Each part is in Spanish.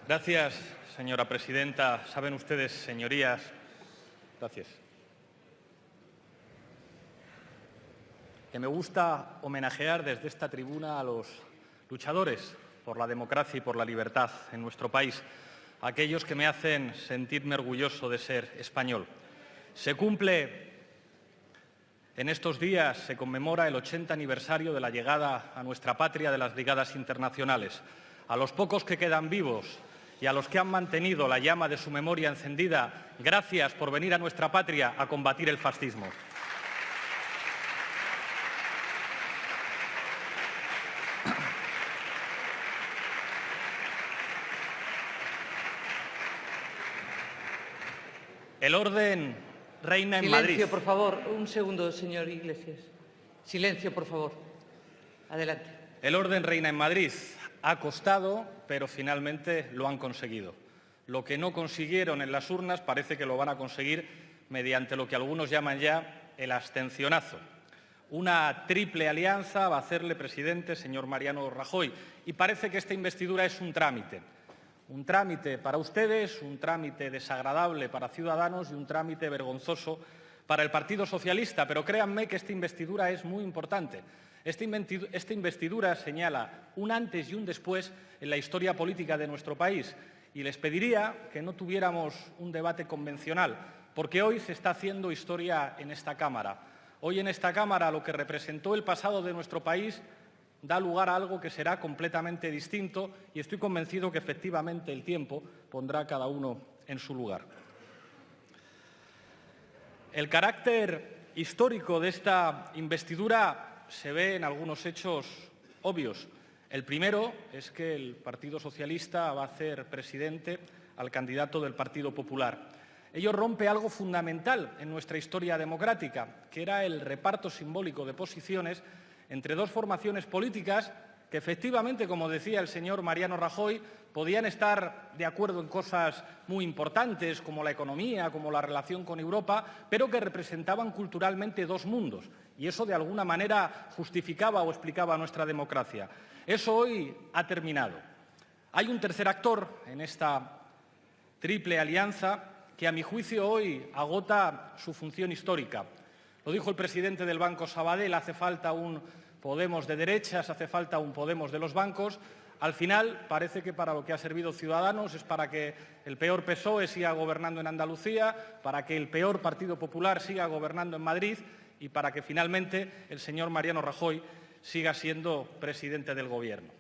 Gracias, señora presidenta. Saben ustedes, señorías, que me gusta homenajear desde esta tribuna a los luchadores por la democracia y por la libertad en nuestro país, a aquellos que me hacen sentirme orgulloso de ser español. En estos días se conmemora el 80 aniversario de la llegada a nuestra patria de las brigadas internacionales. A los pocos que quedan vivos y a los que han mantenido la llama de su memoria encendida, gracias por venir a nuestra patria a combatir el fascismo. El orden reina en Madrid. Silencio, por favor. Un segundo, señor Iglesias. Silencio, por favor. Adelante. El orden reina en Madrid. Ha costado, pero finalmente lo han conseguido. Lo que no consiguieron en las urnas parece que lo van a conseguir mediante lo que algunos llaman ya el abstencionazo. Una triple alianza va a hacerle presidente, señor Mariano Rajoy, y parece que esta investidura es un trámite. Un trámite para ustedes, un trámite desagradable para Ciudadanos y un trámite vergonzoso para el Partido Socialista. Pero créanme que esta investidura es muy importante. Esta investidura señala un antes y un después en la historia política de nuestro país. Y les pediría que no tuviéramos un debate convencional, porque hoy se está haciendo historia en esta Cámara. Hoy en esta Cámara lo que representó el pasado de nuestro país da lugar a algo que será completamente distinto y estoy convencido que efectivamente el tiempo pondrá a cada uno en su lugar. El carácter histórico de esta investidura se ve en algunos hechos obvios. El primero es que el Partido Socialista va a hacer presidente al candidato del Partido Popular. Ello rompe algo fundamental en nuestra historia democrática, que era el reparto simbólico de posiciones entre dos formaciones políticas que efectivamente, como decía el señor Mariano Rajoy, podían estar de acuerdo en cosas muy importantes como la economía, como la relación con Europa, pero que representaban culturalmente dos mundos. Y eso de alguna manera justificaba o explicaba nuestra democracia. Eso hoy ha terminado. Hay un tercer actor en esta triple alianza que, a mi juicio, hoy agota su función histórica. Lo dijo el presidente del Banco Sabadell, hace falta un Podemos de derechas, hace falta un Podemos de los bancos. Al final, parece que para lo que ha servido Ciudadanos es para que el peor PSOE siga gobernando en Andalucía, para que el peor Partido Popular siga gobernando en Madrid y para que finalmente el señor Mariano Rajoy siga siendo presidente del Gobierno.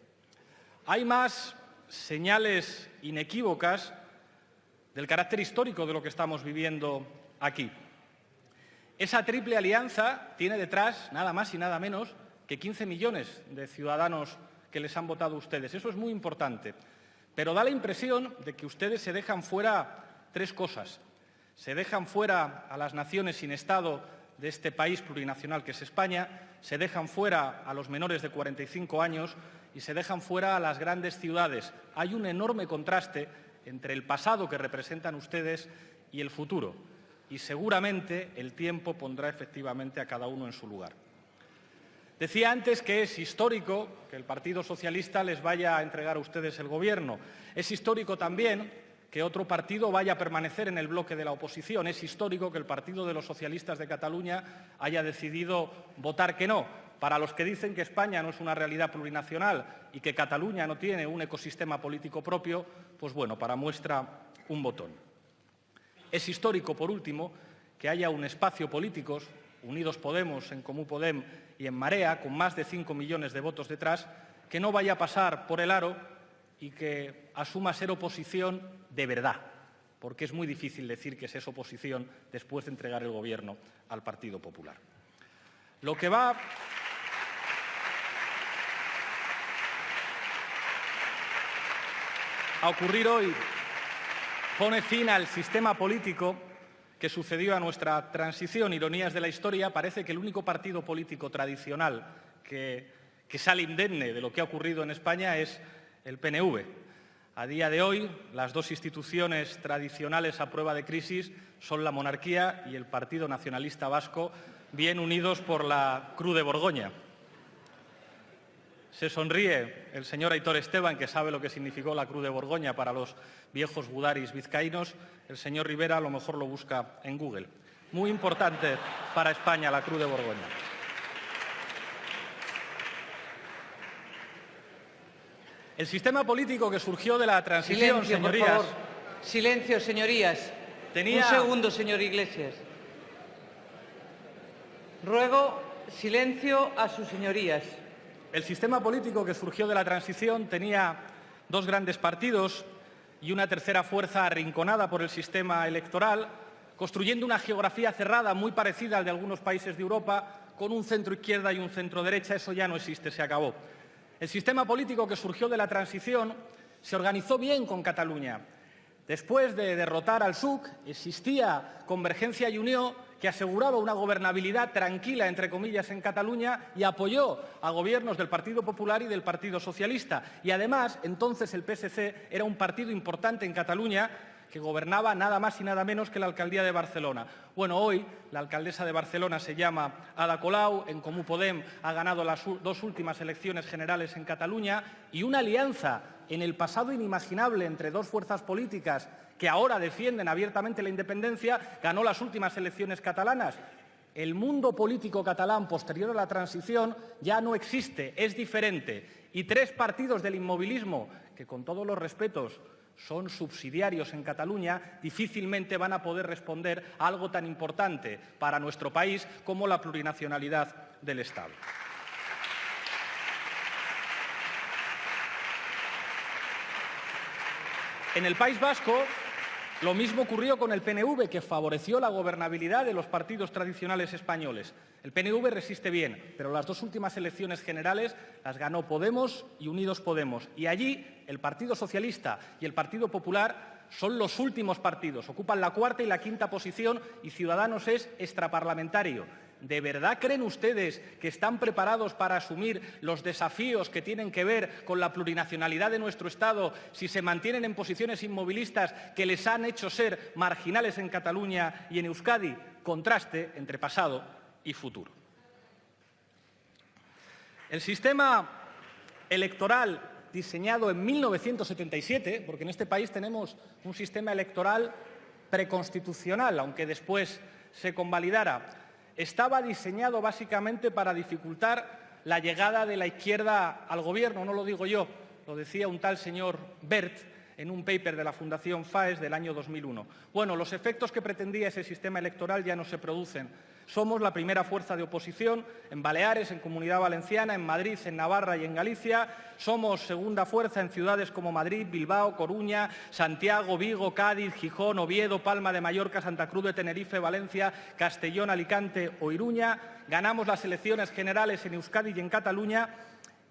Hay más señales inequívocas del carácter histórico de lo que estamos viviendo aquí. Esa triple alianza tiene detrás nada más y nada menos que 15 millones de ciudadanos que les han votado a ustedes. Eso es muy importante. Pero da la impresión de que ustedes se dejan fuera tres cosas. Se dejan fuera a las naciones sin Estado de este país plurinacional que es España, se dejan fuera a los menores de 45 años y se dejan fuera a las grandes ciudades. Hay un enorme contraste entre el pasado que representan ustedes y el futuro. Y seguramente el tiempo pondrá efectivamente a cada uno en su lugar. Decía antes que es histórico que el Partido Socialista les vaya a entregar a ustedes el Gobierno. Es histórico también que otro partido vaya a permanecer en el bloque de la oposición. Es histórico que el Partido de los Socialistas de Cataluña haya decidido votar que no. Para los que dicen que España no es una realidad plurinacional y que Cataluña no tiene un ecosistema político propio, pues bueno, para muestra un botón. Es histórico, por último, que haya un espacio político, Unidos Podemos, En Comú Podem y En Marea, con más de 5 millones de votos detrás, que no vaya a pasar por el aro y que asuma ser oposición de verdad, porque es muy difícil decir que se es oposición después de entregar el Gobierno al Partido Popular. Lo que va a ocurrir hoy pone fin al sistema político que sucedió a nuestra transición. Ironías de la historia, parece que el único partido político tradicional que sale indemne de lo que ha ocurrido en España es el PNV. A día de hoy, las dos instituciones tradicionales a prueba de crisis son la monarquía y el Partido Nacionalista Vasco, bien unidos por la Cruz de Borgoña. Se sonríe el señor Aitor Esteban, que sabe lo que significó la Cruz de Borgoña para los viejos gudaris vizcaínos. El señor Rivera a lo mejor lo busca en Google. Muy importante para España la Cruz de Borgoña. El sistema político que surgió de la transición, Silencio, señorías... por favor. Silencio, señorías. Un segundo, señor Iglesias. Ruego silencio a sus señorías. El sistema político que surgió de la transición tenía dos grandes partidos y una tercera fuerza arrinconada por el sistema electoral, construyendo una geografía cerrada muy parecida al de algunos países de Europa, con un centro izquierda y un centro derecha. Eso ya no existe, se acabó. El sistema político que surgió de la transición se organizó bien con Cataluña. Después de derrotar al PSUC, existía Convergencia y Unió, que aseguraba una gobernabilidad tranquila, entre comillas, en Cataluña y apoyó a gobiernos del Partido Popular y del Partido Socialista. Y además, entonces el PSC era un partido importante en Cataluña que gobernaba nada más y nada menos que la alcaldía de Barcelona. Bueno, hoy la alcaldesa de Barcelona se llama Ada Colau, En Comú Podem ha ganado las dos últimas elecciones generales en Cataluña y una alianza en el pasado inimaginable entre dos fuerzas políticas que ahora defienden abiertamente la independencia, ganó las últimas elecciones catalanas. El mundo político catalán posterior a la transición ya no existe, es diferente. Y tres partidos del inmovilismo, que con todos los respetos son subsidiarios en Cataluña, difícilmente van a poder responder a algo tan importante para nuestro país como la plurinacionalidad del Estado. En el País Vasco, lo mismo ocurrió con el PNV, que favoreció la gobernabilidad de los partidos tradicionales españoles. El PNV resiste bien, pero las dos últimas elecciones generales las ganó Podemos y Unidos Podemos. Y allí el Partido Socialista y el Partido Popular son los últimos partidos, ocupan la cuarta y la quinta posición y Ciudadanos es extraparlamentario. ¿De verdad creen ustedes que están preparados para asumir los desafíos que tienen que ver con la plurinacionalidad de nuestro Estado si se mantienen en posiciones inmovilistas que les han hecho ser marginales en Cataluña y en Euskadi? Contraste entre pasado y futuro. El sistema electoral diseñado en 1977, porque en este país tenemos un sistema electoral preconstitucional, aunque después se convalidara, estaba diseñado básicamente para dificultar la llegada de la izquierda al gobierno. No lo digo yo, lo decía un tal señor Bert en un paper de la Fundación FAES del año 2001. Bueno, los efectos que pretendía ese sistema electoral ya no se producen. Somos la primera fuerza de oposición en Baleares, en Comunidad Valenciana, en Madrid, en Navarra y en Galicia. Somos segunda fuerza en ciudades como Madrid, Bilbao, Coruña, Santiago, Vigo, Cádiz, Gijón, Oviedo, Palma de Mallorca, Santa Cruz de Tenerife, Valencia, Castellón, Alicante o Iruña. Ganamos las elecciones generales en Euskadi y en Cataluña.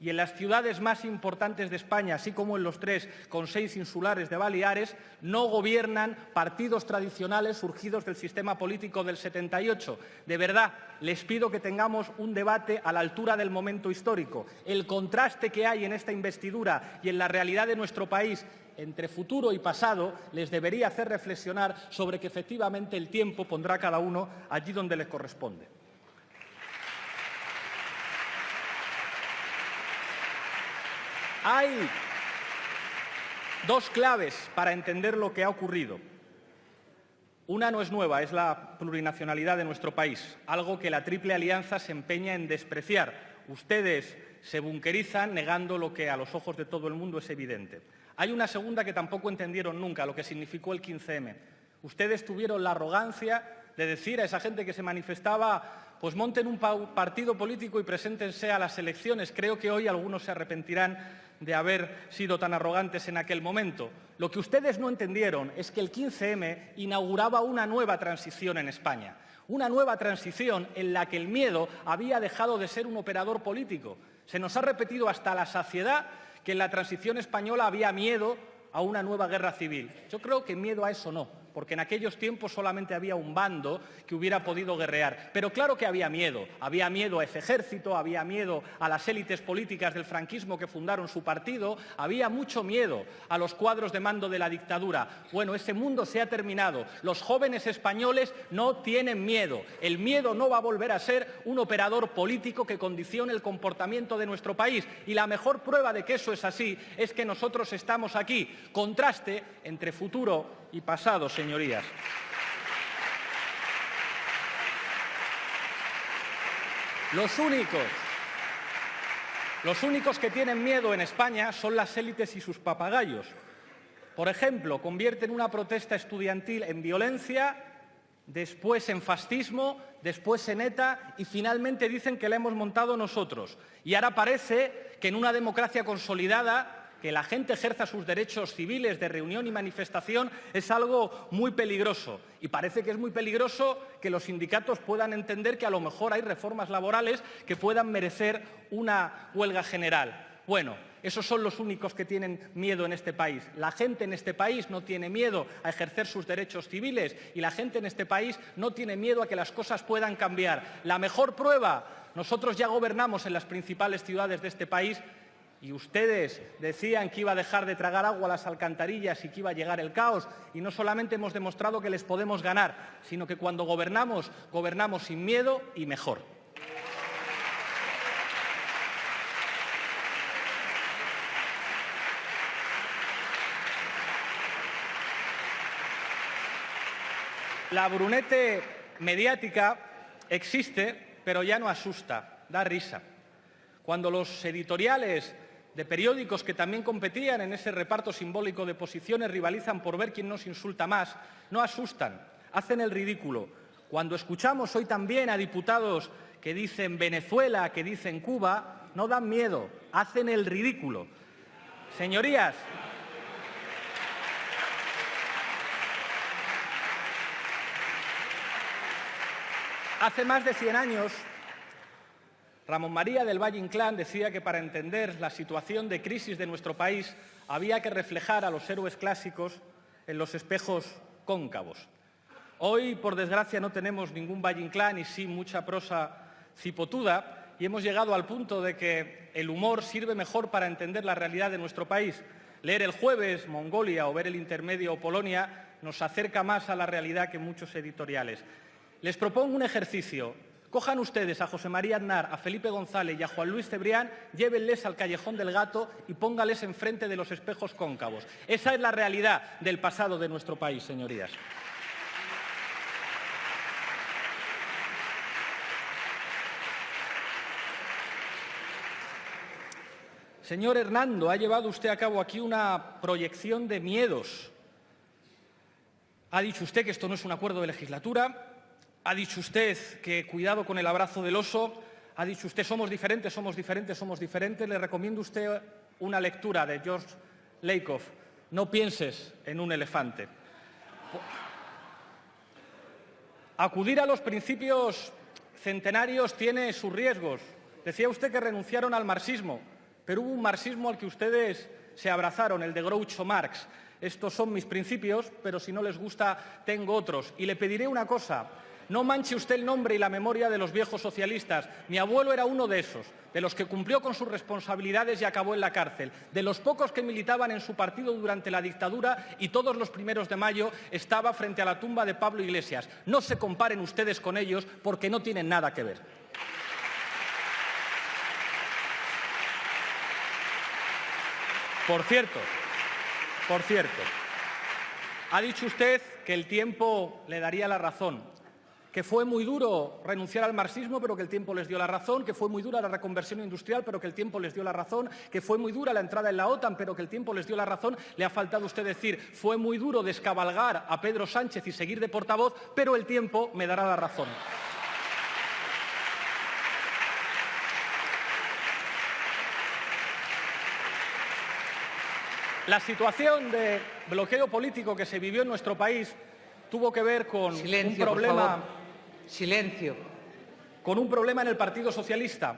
Y en las ciudades más importantes de España, así como en los tres con 6 insulares de Baleares, no gobiernan partidos tradicionales surgidos del sistema político del 78. De verdad, les pido que tengamos un debate a la altura del momento histórico. El contraste que hay en esta investidura y en la realidad de nuestro país entre futuro y pasado les debería hacer reflexionar sobre que efectivamente el tiempo pondrá a cada uno allí donde le corresponde. Hay dos claves para entender lo que ha ocurrido. Una no es nueva, es la plurinacionalidad de nuestro país, algo que la Triple Alianza se empeña en despreciar. Ustedes se bunkerizan negando lo que a los ojos de todo el mundo es evidente. Hay una segunda que tampoco entendieron nunca, lo que significó el 15M. Ustedes tuvieron la arrogancia de decir a esa gente que se manifestaba: pues monten un partido político y preséntense a las elecciones. Creo que hoy algunos se arrepentirán de haber sido tan arrogantes en aquel momento. Lo que ustedes no entendieron es que el 15M inauguraba una nueva transición en España, una nueva transición en la que el miedo había dejado de ser un operador político. Se nos ha repetido hasta la saciedad que en la transición española había miedo a una nueva guerra civil. Yo creo que miedo a eso no. porque en aquellos tiempos solamente había un bando que hubiera podido guerrear. Pero claro que había miedo a ese ejército, había miedo a las élites políticas del franquismo que fundaron su partido, había mucho miedo a los cuadros de mando de la dictadura. Bueno, ese mundo se ha terminado. Los jóvenes españoles no tienen miedo. El miedo no va a volver a ser un operador político que condicione el comportamiento de nuestro país. Y la mejor prueba de que eso es así es que nosotros estamos aquí. Contraste entre futuro y pasado, señorías. Los únicos que tienen miedo en España son las élites y sus papagayos. Por ejemplo, convierten una protesta estudiantil en violencia, después en fascismo, después en ETA y finalmente dicen que la hemos montado nosotros. Y ahora parece que en una democracia consolidada que la gente ejerza sus derechos civiles de reunión y manifestación es algo muy peligroso. Y parece que es muy peligroso que los sindicatos puedan entender que a lo mejor hay reformas laborales que puedan merecer una huelga general. Bueno, esos son los únicos que tienen miedo en este país. La gente en este país no tiene miedo a ejercer sus derechos civiles y la gente en este país no tiene miedo a que las cosas puedan cambiar. La mejor prueba, nosotros ya gobernamos en las principales ciudades de este país y ustedes decían que iba a dejar de tragar agua a las alcantarillas y que iba a llegar el caos. Y no solamente hemos demostrado que les podemos ganar, sino que cuando gobernamos, gobernamos sin miedo y mejor. La brunete mediática existe, pero ya no asusta, da risa. Cuando los editoriales de periódicos que también competían en ese reparto simbólico de posiciones rivalizan por ver quién nos insulta más, no asustan, hacen el ridículo. Cuando escuchamos hoy también a diputados que dicen Venezuela, que dicen Cuba, no dan miedo, hacen el ridículo. Señorías, hace más de 100 años, Ramón María del Valle Inclán decía que para entender la situación de crisis de nuestro país había que reflejar a los héroes clásicos en los espejos cóncavos. Hoy, por desgracia, no tenemos ningún Valle Inclán y sí mucha prosa cipotuda y hemos llegado al punto de que el humor sirve mejor para entender la realidad de nuestro país. Leer El Jueves, Mongolia o ver El Intermedio o Polonia nos acerca más a la realidad que muchos editoriales. Les propongo un ejercicio. Cojan ustedes a José María Aznar, a Felipe González y a Juan Luis Cebrián, llévenles al Callejón del Gato y póngales enfrente de los espejos cóncavos. Esa es la realidad del pasado de nuestro país, señorías. Señor Hernando, ha llevado usted a cabo aquí una proyección de miedos. Ha dicho usted que esto no es un acuerdo de legislatura. Ha dicho usted que cuidado con el abrazo del oso. Ha dicho usted somos diferentes, somos diferentes, somos diferentes. Le recomiendo a usted una lectura de George Lakoff. No pienses en un elefante. Acudir a los principios centenarios tiene sus riesgos. Decía usted que renunciaron al marxismo, pero hubo un marxismo al que ustedes se abrazaron, el de Groucho Marx. Estos son mis principios, pero si no les gusta, tengo otros. Y le pediré una cosa. No manche usted el nombre y la memoria de los viejos socialistas. Mi abuelo era uno de esos, de los que cumplió con sus responsabilidades y acabó en la cárcel, de los pocos que militaban en su partido durante la dictadura y todos los 1 de mayo estaba frente a la tumba de Pablo Iglesias. No se comparen ustedes con ellos porque no tienen nada que ver. Por cierto, ha dicho usted que el tiempo le daría la razón, que fue muy duro renunciar al marxismo, pero que el tiempo les dio la razón, que fue muy dura la reconversión industrial, pero que el tiempo les dio la razón, que fue muy dura la entrada en la OTAN, pero que el tiempo les dio la razón. Le ha faltado usted decir, fue muy duro descabalgar a Pedro Sánchez y seguir de portavoz, pero el tiempo me dará la razón. La situación de bloqueo político que se vivió en nuestro país tuvo que ver con Silencio, un problema. por favor. Silencio. Con un problema en el Partido Socialista.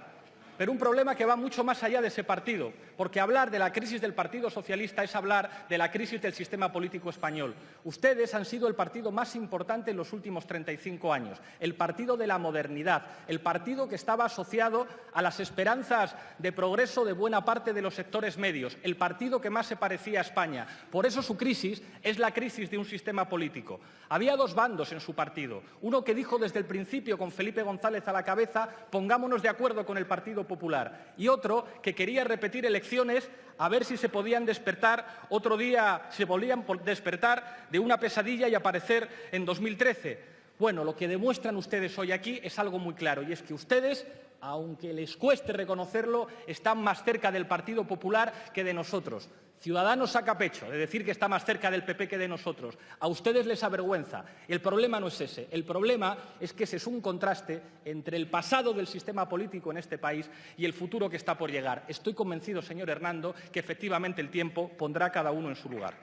pero un problema que va mucho más allá de ese partido, porque hablar de la crisis del Partido Socialista es hablar de la crisis del sistema político español. Ustedes han sido el partido más importante en los últimos 35 años, el partido de la modernidad, el partido que estaba asociado a las esperanzas de progreso de buena parte de los sectores medios, el partido que más se parecía a España. Por eso su crisis es la crisis de un sistema político. Había dos bandos en su partido, uno que dijo desde el principio, con Felipe González a la cabeza, pongámonos de acuerdo con el Partido Popular, y otro que quería repetir elecciones a ver si se podían despertar otro día, se volvían despertar de una pesadilla y aparecer en 2013. Bueno, lo que demuestran ustedes hoy aquí es algo muy claro, y es que ustedes, aunque les cueste reconocerlo, están más cerca del Partido Popular que de nosotros. Ciudadanos saca pecho de decir que está más cerca del PP que de nosotros. A ustedes les avergüenza. El problema no es ese. El problema es que ese es un contraste entre el pasado del sistema político en este país y el futuro que está por llegar. Estoy convencido, señor Hernando, que efectivamente el tiempo pondrá a cada uno en su lugar.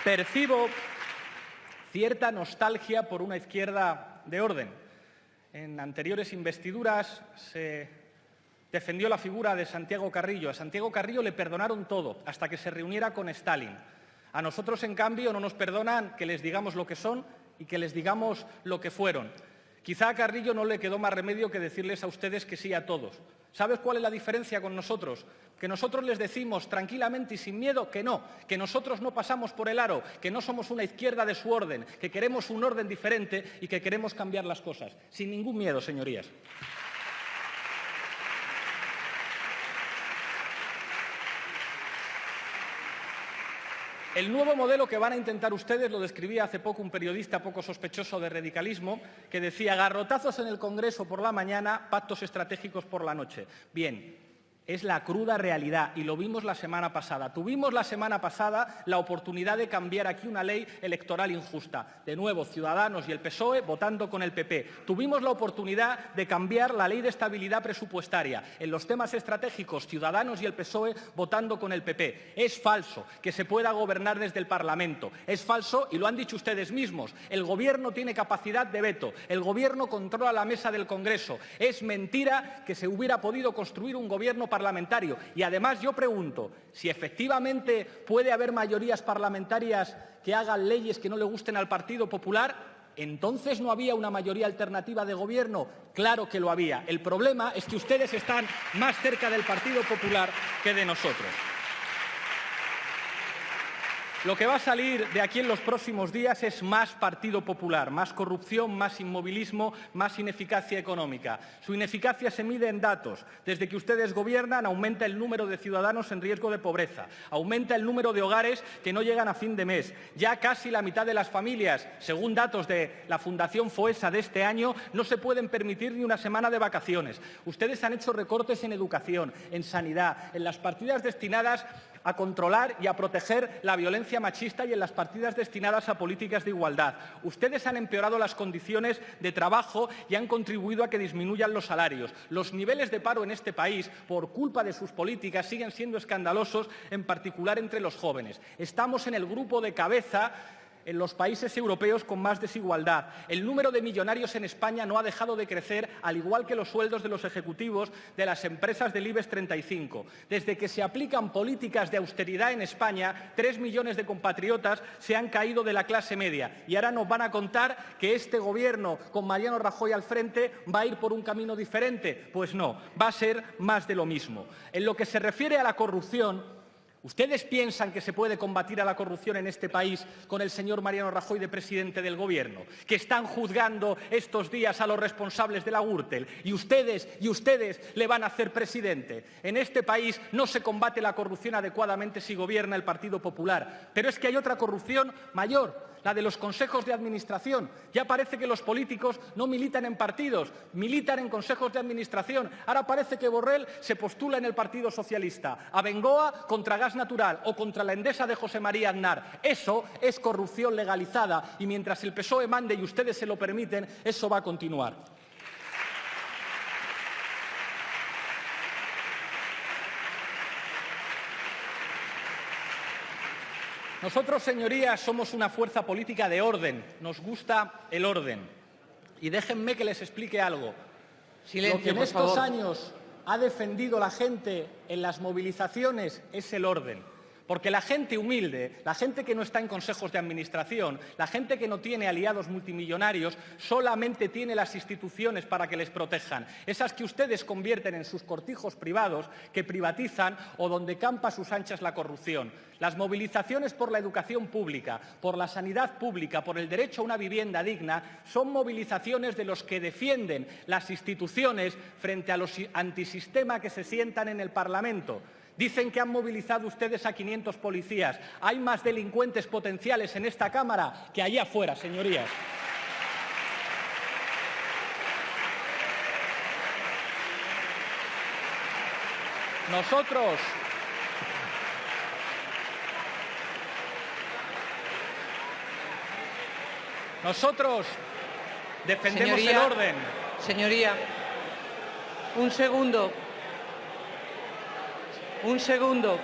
Percibo cierta nostalgia por una izquierda de orden. En anteriores investiduras se defendió la figura de Santiago Carrillo. A Santiago Carrillo le perdonaron todo, hasta que se reuniera con Stalin. A nosotros, en cambio, no nos perdonan que les digamos lo que son y que les digamos lo que fueron. Quizá a Carrillo no le quedó más remedio que decirles a ustedes que sí a todos. ¿Sabes cuál es la diferencia con nosotros? Que nosotros les decimos tranquilamente y sin miedo que no, que nosotros no pasamos por el aro, que no somos una izquierda de su orden, que queremos un orden diferente y que queremos cambiar las cosas. Sin ningún miedo, señorías. El nuevo modelo que van a intentar ustedes lo describía hace poco un periodista poco sospechoso de radicalismo que decía garrotazos en el Congreso por la mañana, pactos estratégicos por la noche. Bien, es la cruda realidad y lo vimos la semana pasada. Tuvimos la semana pasada la oportunidad de cambiar aquí una ley electoral injusta. De nuevo, Ciudadanos y el PSOE votando con el PP. Tuvimos la oportunidad de cambiar la ley de estabilidad presupuestaria. En los temas estratégicos, Ciudadanos y el PSOE votando con el PP. Es falso que se pueda gobernar desde el Parlamento. Es falso, y lo han dicho ustedes mismos, el Gobierno tiene capacidad de veto. El Gobierno controla la mesa del Congreso. Es mentira que se hubiera podido construir un gobierno parlamentario. Y además yo pregunto, si efectivamente puede haber mayorías parlamentarias que hagan leyes que no le gusten al Partido Popular, ¿entonces no había una mayoría alternativa de gobierno? Claro que lo había. El problema es que ustedes están más cerca del Partido Popular que de nosotros. Lo que va a salir de aquí en los próximos días es más Partido Popular, más corrupción, más inmovilismo, más ineficacia económica. Su ineficacia se mide en datos. Desde que ustedes gobiernan, aumenta el número de ciudadanos en riesgo de pobreza, aumenta el número de hogares que no llegan a fin de mes. Ya casi la mitad de las familias, según datos de la Fundación Foessa de este año, no se pueden permitir ni una semana de vacaciones. Ustedes han hecho recortes en educación, en sanidad, en las partidas destinadas a controlar y a proteger la violencia machista y en las partidas destinadas a políticas de igualdad. Ustedes han empeorado las condiciones de trabajo y han contribuido a que disminuyan los salarios. Los niveles de paro en este país, por culpa de sus políticas, siguen siendo escandalosos, en particular entre los jóvenes. Estamos en el grupo de cabeza en los países europeos con más desigualdad. El número de millonarios en España no ha dejado de crecer, al igual que los sueldos de los ejecutivos de las empresas del IBEX 35. Desde que se aplican políticas de austeridad en España, 3 millones de compatriotas se han caído de la clase media. Y ahora nos van a contar que este Gobierno, con Mariano Rajoy al frente, va a ir por un camino diferente. Pues no, va a ser más de lo mismo. En lo que se refiere a la corrupción, ¿ustedes piensan que se puede combatir a la corrupción en este país con el señor Mariano Rajoy de presidente del Gobierno? Que están juzgando estos días a los responsables de la Gürtel y ustedes le van a hacer presidente. En este país no se combate la corrupción adecuadamente si gobierna el Partido Popular. Pero es que hay otra corrupción mayor, la de los consejos de administración. Ya parece que los políticos no militan en partidos, militan en consejos de administración. Ahora parece que Borrell se postula en el Partido Socialista. A Bengoa contra Gas Natural o contra la Endesa de José María Aznar. Eso es corrupción legalizada y mientras el PSOE mande y ustedes se lo permiten, eso va a continuar. Nosotros, señorías, somos una fuerza política de orden. Nos gusta el orden. Y déjenme que les explique algo. Silencio, Lo que en por estos favor. años ha defendido la gente en las movilizaciones es el orden. Porque la gente humilde, la gente que no está en consejos de administración, la gente que no tiene aliados multimillonarios, solamente tiene las instituciones para que les protejan. Esas que ustedes convierten en sus cortijos privados, que privatizan o donde campa a sus anchas la corrupción. Las movilizaciones por la educación pública, por la sanidad pública, por el derecho a una vivienda digna, son movilizaciones de los que defienden las instituciones frente a los antisistema que se sientan en el Parlamento. Dicen que han movilizado ustedes a 500 policías. Hay más delincuentes potenciales en esta Cámara que allá afuera, señorías. Nosotros defendemos el orden. Señoría, un segundo. Un segundo.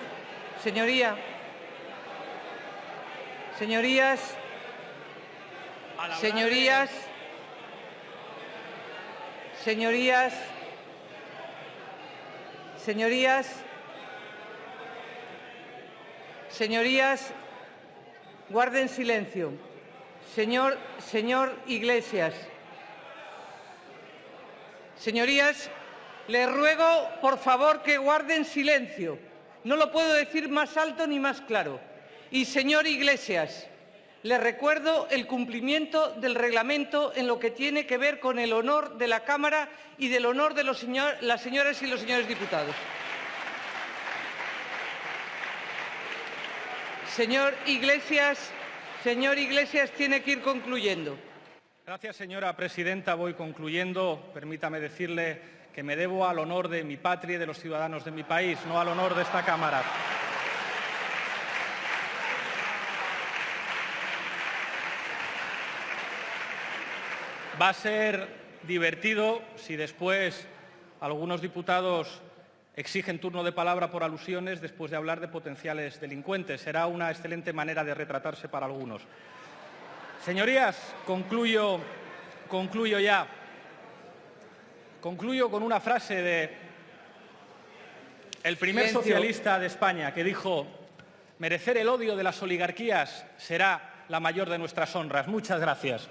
Señoría. Señorías. Señorías. Señorías. Señorías. Señorías. Guarden silencio. Señor Iglesias. Señorías, les ruego, por favor, que guarden silencio. No lo puedo decir más alto ni más claro. Y, señor Iglesias, le recuerdo el cumplimiento del reglamento en lo que tiene que ver con el honor de la Cámara y del honor de las señoras y los señores diputados. Señor Iglesias, tiene que ir concluyendo. Gracias, señora presidenta. Voy concluyendo. Permítame decirle que me debo al honor de mi patria y de los ciudadanos de mi país, no al honor de esta Cámara. Va a ser divertido si después algunos diputados exigen turno de palabra por alusiones después de hablar de potenciales delincuentes. Será una excelente manera de retratarse para algunos. Señorías, concluyo ya. Concluyo con una frase de el primer socialista de España que dijo: merecer el odio de las oligarquías será la mayor de nuestras honras. Muchas gracias.